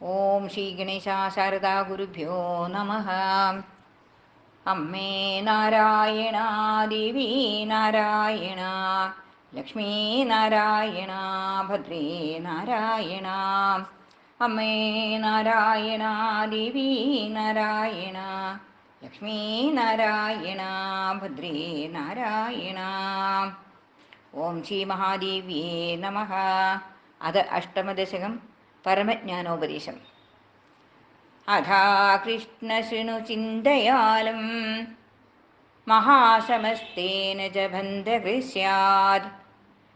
ഓം ശ്രീ ഗണേശ ശാരദാ ഗുരുഭ്യോ നമഃ. അമ്മേ നാരായണ, ദേവി നാരായണ, ലക്ഷ്മീ നാരായണ, ഭദ്രേ നാരായണ. അമ്മേ നാരായണ, ദേവി നാരായണ, ലക്ഷ്മീ നാരായണ, ഭദ്രേ നാരായണ. ഓം ശ്രീ മഹാദേവ്യേ നമഃ. അത് അഷ്ടമദശകം, പരമജ്ഞാനോപദേശം. അഥാ കൃഷ്ണശൃണു ചിന്തയാലം മഹാശമസ്തേന ച ബന്ധകൃ സ്യാദ്.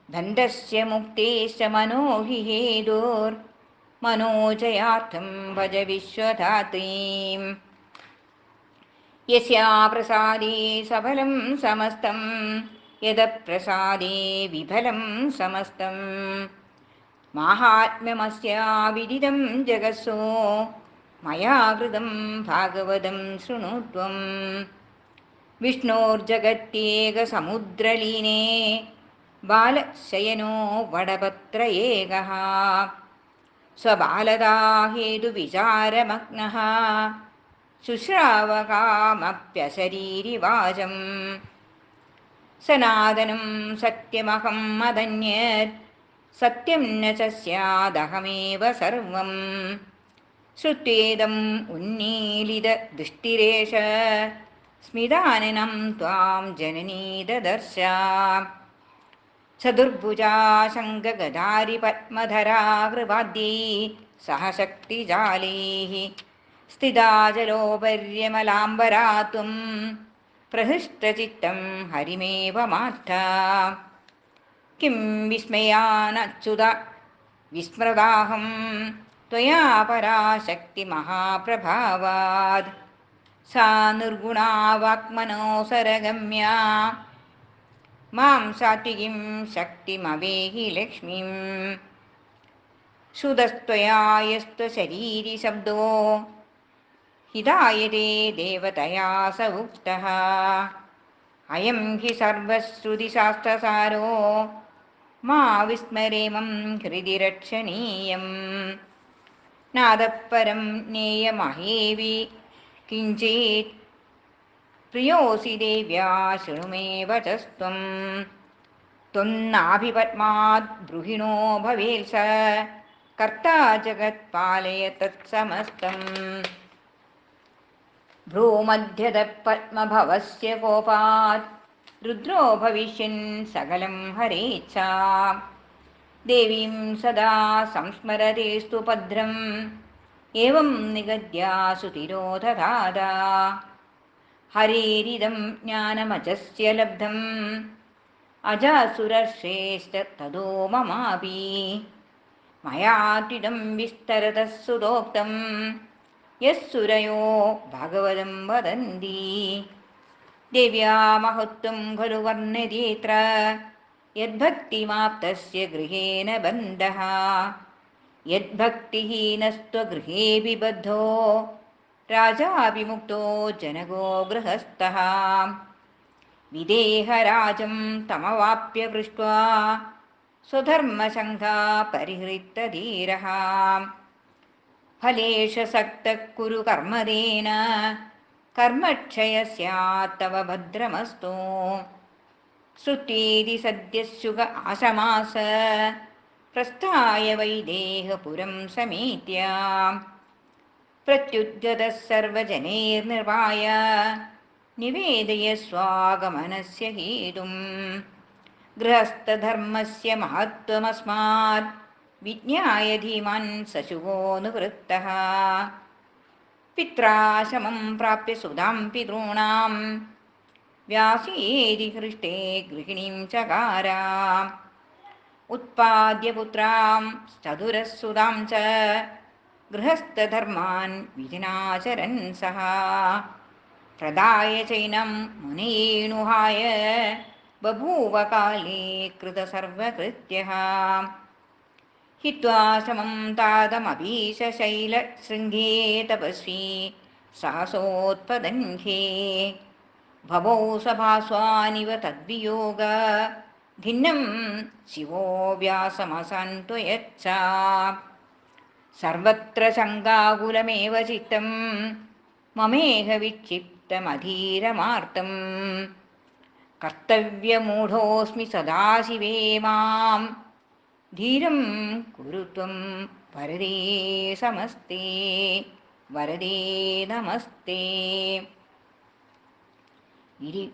ബന്ധസ്യ മുക്തേശ്ച മനോ ഹി ഹേതുർ മനോജയാർത്ഥം ഭജ വിശ്വധാത്രീം. യസ്യാ പ്രസാദേ സഫലം സമസ്തം യദപ്രസാദേ വിഫലം സമസ്തം. മാഹാത്മ്യമസ്യാ വിദിതം ജഗത്സോ മയാ കൃതം ഭാഗവതം ശൃണുത്വം. വിഷ്ണോർജഗത്യേകസമുദ്രലീനേ ബാലശയനോ വടപത്ര ഏകഃ. സ്വബാലതാ ഹേതുവിചാരമഗ്നഃ ശുശ്രാവകാമപ്യശരീരിവാചം. സനാതനം സത്യമഹം മദന്യത് സത്യം ന ച സ്യാദഹമേവ സർവം. ശ്രുത്വേദം ഉന്മീലിത ദൃഷ്ടിരേഷ സ്മിതാനനം ത്വാം ജനനീ ദദർശ. ചതുർഭുജാ ശംഖഗദാരി പദ്മധരാ കൃപാദ്യൈ സഹ ശക്തിജാലൈഃ സ്ഥിതാ ജലോപര്യമലാംബരാ ത്വം. പ്രഹൃഷ്ടചിത്തം ഹരിമേവ മാർത്ത. കിം വിസ്മയാനച്യുത വിസ്മൃതാഹം ത്വയാ പരാശക്തി മഹാപ്രഭാവാത്. സാ നിർഗുണാ വാക്മനോസരഗമ്യാ മാം സാത്വികീം ശക്തിമവേഹി ലക്ഷ്മീം. ശ്രുതസ്ത്വയാ യസ്ത്വശരീരി ശബ്ദോ ഹിതായതേ ദേവതയാ സ ഉക്തഃ. അയം ഹി സർവശ്രുതിശാസ്ത്രസാരോ മാ വിസ്മരേമം ഹൃദി രക്ഷണീയം. നാദപരം ജ്ഞേയമഹേവി കിഞ്ചിത് പ്രിയോസി ദേവ്യാ ശൃണു മേ വചസ്ത്വം. ത്വന്നാഭിപദ്മാത് ബ്രൂഹിണോ ഭവേത്സ കർത്താ ജഗത്പാലയ തത്സമസ്തം. ഭ്രൂമധ്യത പദ്മഭവസ്യ കോപാത് രുദ്രോ ഭവിഷ്യൻ സകലം ഹരേച്ഛാ. ദേവീം സദാ സംസ്മരതേസ്തു ഭദ്രം ഏവം നിഗദ്യാസു തിരോധധാത. ഹരേരിദം ജ്ഞാനമജസ്യ ലബ്ധം അജാസുരശ്രേഷ്ഠ തതോ മമാപി. മയാത്വിദം വിസ്തരതഃ സുതോക്തം യസ്സുരയോ ഭാഗവതം വദന്തി. ദേവ്യാ മഹത്വം ഖലു വർണ്ണതേത്ര യദ്ഭക്തിമാപ്തസ്യ ഗൃഹേണ ബന്ധഃ. യദ്ഭക്തിഹീനസ്ത്വഗൃഹേऽപി ബദ്ധോ രാജാപി മുക്തോ ജനകോ ഗൃഹസ്ഥഃ. വിദേഹരാജം തമവാപ്യ പൃഷ്ട്വാ സ്വധർമ്മശങ്കാ പരിഹൃതധീരഃ. ഫലേഷു സക്തഃ കുരു കർമ്മദേന കർമ്മക്ഷയ സ്യാത് തവ ഭദ്രമസ്തു. ശ്രുത്വേതി സദ്യശുക ആശമാസ പ്രസ്ഥായ വൈദേഹപുരം സമേത്യ. പ്രത്യുദ്ഗതഃ സർവജനൈർനിർവായ നിവേദയസ്വാഗമനസ്യ ഹേതും. ഗൃഹസ്ഥധർമ്മസ്യ മഹത്വമസ്മാത് വിജ്ഞായ ധീമാൻ സശുവോ നിവൃത്തഃ. പിത്രാശമം പ്രാപ്യ സുതാം പിതॄണാം വ്യാസേതി ഹൃഷ്ടേ ഗൃഹിണീം ചകാര. ഉത്പാദ്യ പുത്രാം ചതുരസുതാം ച ഗൃഹസ്ഥധർമാൻ വിധിനാചരൻ സഹ. പ്രദായ ചൈനം മുനയേണുഹായ ബഭൂവ കാലേ കൃതസർവകൃത്യഃ. ഹിത്വാ സമം താതമഭീശശൈലശൃംഗേ തപസ്വീ സഹസോത്പദൻഘേ. ഭവോ സഭാസ്വാനിവ തദ്വിയോഗ ഭിന്നം ശിവോ വ്യാസമസാന്ത്വയച്ഛ. സർവത്ര ശങ്കാകുലമേവ ചിത്തം മമേഹ വിക്ഷിപ്തമധീരമാർത്തം കർത്തവ്യമൂഢോസ്മി സദാശിവേ മാം ധീരം കുരുത്വം വരദേ സമസ്തേ വരദേ നമസ്തേ. ഇതി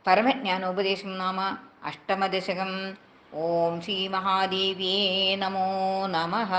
പരമജ്ഞാനോപദേശം നാമ അഷ്ടമദശകം. ഓം ശ്രീ മഹാദേവ്യേ നമോ നമഃ.